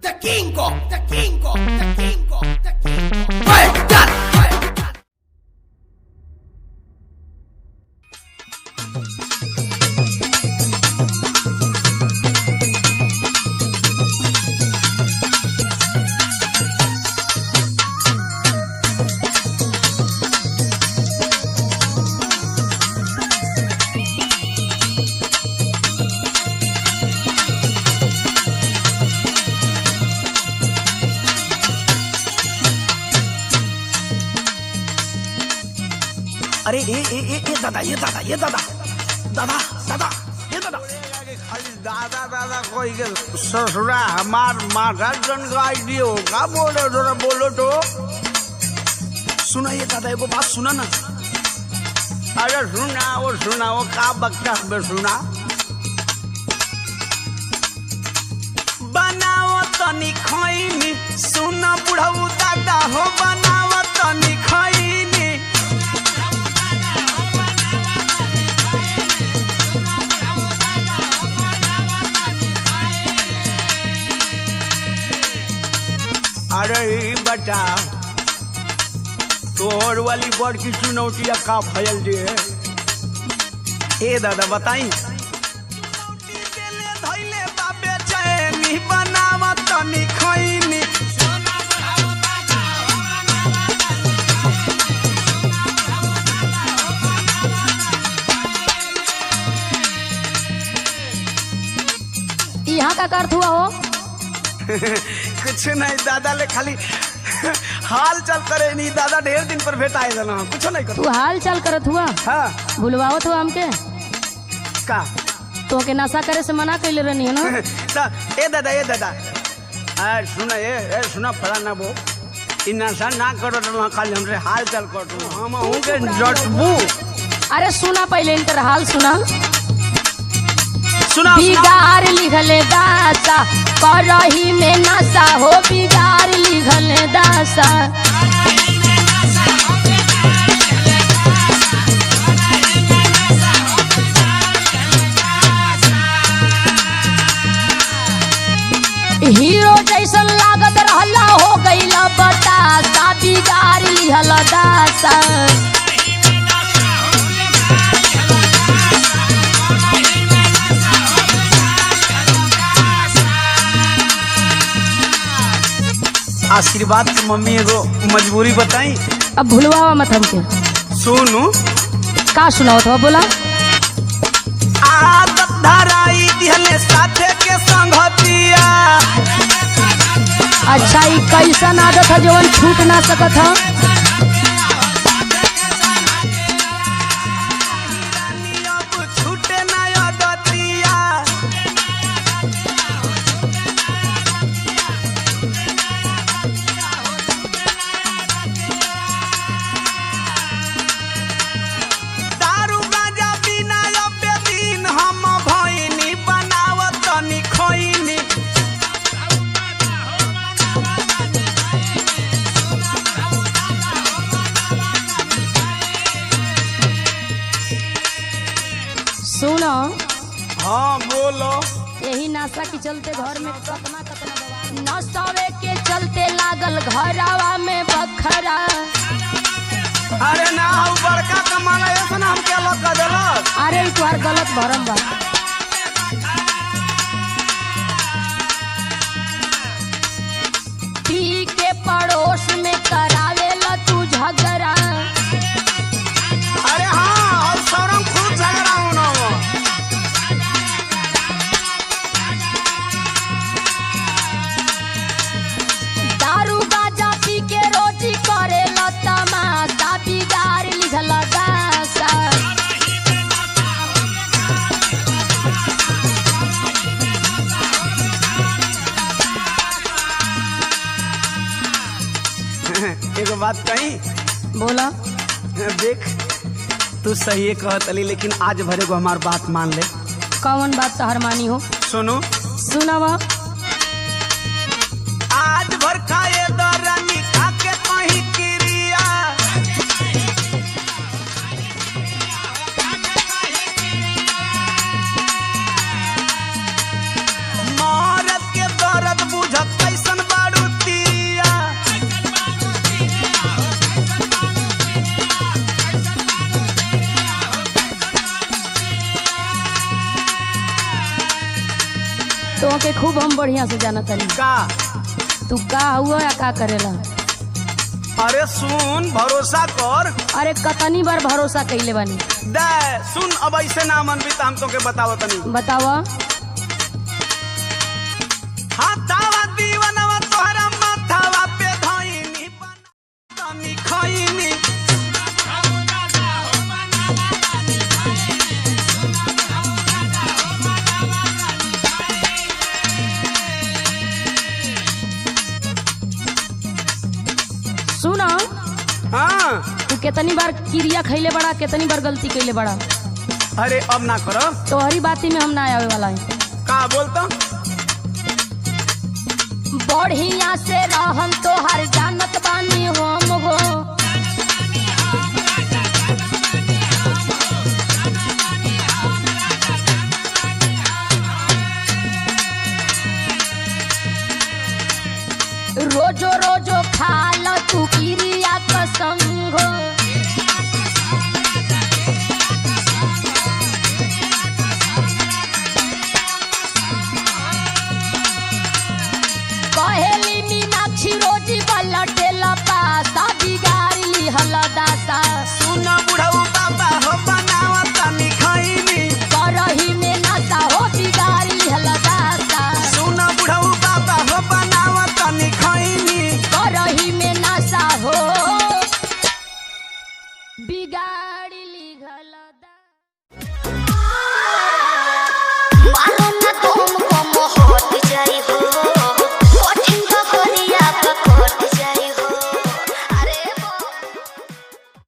The King Kong, the King Kong, the King Kong, the King Kong. Well done, well done. अरे ये दादा दादा खाली दादा दादा कोई के ससुरा हमार माथा जनगाई दियो का बोलो जरा बोलो तो। सुना ये दादा एगो बात सुना ना। अरे सुनाओ का बक्का में सुना। बनाओ तनी खैनी सुन बुढ़ऊ दादा हो बनाओ तनी खैनी। अरे बता तोर वाली बड़ की चुनौतिया का भयल जे ए दादा बताई। धैले बाबे चैनी बनाव तनी खैनी। यहाँ का अर्थ हुआ हो? कुछ नहीं दादा ले खाली हाल चाल करे नहीं। दादा ढेर दिन पर भेट आए ना कुछ नहीं कर। तू हाल चाल करत हुआ? हाँ भूलवावत हुआ हमके? का तो के नशा करे से मना कैले रहनी है ना? ए दादा सुना फलाना वो इ नशा ना करो तो खाली हमरे हाल चाल कर हम के जटबू। अरे सुना पहले इनकर हाल सुना। सुना बिगाड़ लिखले दासा करही में नशा हो बिगाड़ लिखले दासा। हीरो जैसन लागत रहला हो गईला बतासा बिगाड़ लिहल दासा। आशीर्वाद की मम्मी एगो मजबूरी बताई। अब भूलवा मत हमके। सुनू का सुनाओ तो बोला। आदत धराई दिहले साथे के संगतिया। अच्छा ये कैसन आदत है जवन छूट ना सकत है? छूटे ना आदतिया। दारू गांजा बिना अबे दिन हम भइनी बनाव तनी खैनी। सुनो हाँ बोलो। यही नशा के चलते घर में कतना नशावे के चलते लागल घरावा में बखरा। अरे ना हऊ बड़का कमाला ऐसा हम क्या अलग कर देला। अरे ई तुम्हार गलत भरम बा। पी के पड़ोस में करावेला तू झगड़ा। अरे हाँ और सौरम खूब झगड़ा होना हो। दारू गांजा पी के रोजी करेला तमाशा बिगाड़ लिखल दासा। एगो बात कही। बोला। देख तू सही कहत अली लेकिन आज भरे को हमार बात मान ले। कौन बात तहर मानी हो? सुनो सुनावा। आज भर खाए दरानी खाके कहीं क्रिया। मरद के दर्द बुझत तो के खूब हम बढ़िया से जाना तनी। का? तू का हुआ या का करेला? अरे सुन, भरोसा कर। अरे कतनी बार भरोसा कइले बानी। दे सुन, अब ऐसे ना मन भी तो हम तोके बतावो तनी। बतावा। हाथावा दीवानवा तोहरा माथावा पे धइनी तनी खइनी। सुना, हाँ तू कितनी बार क्रिया खैले बड़ा, कितनी बार गलती कैले बड़ा। अरे अब ना करो। तोहरी बाती में हम ना आवे वाला है। का बोलता? बढ़िया से रहन तोहर जानत बानी हम हो। रोजो रोजो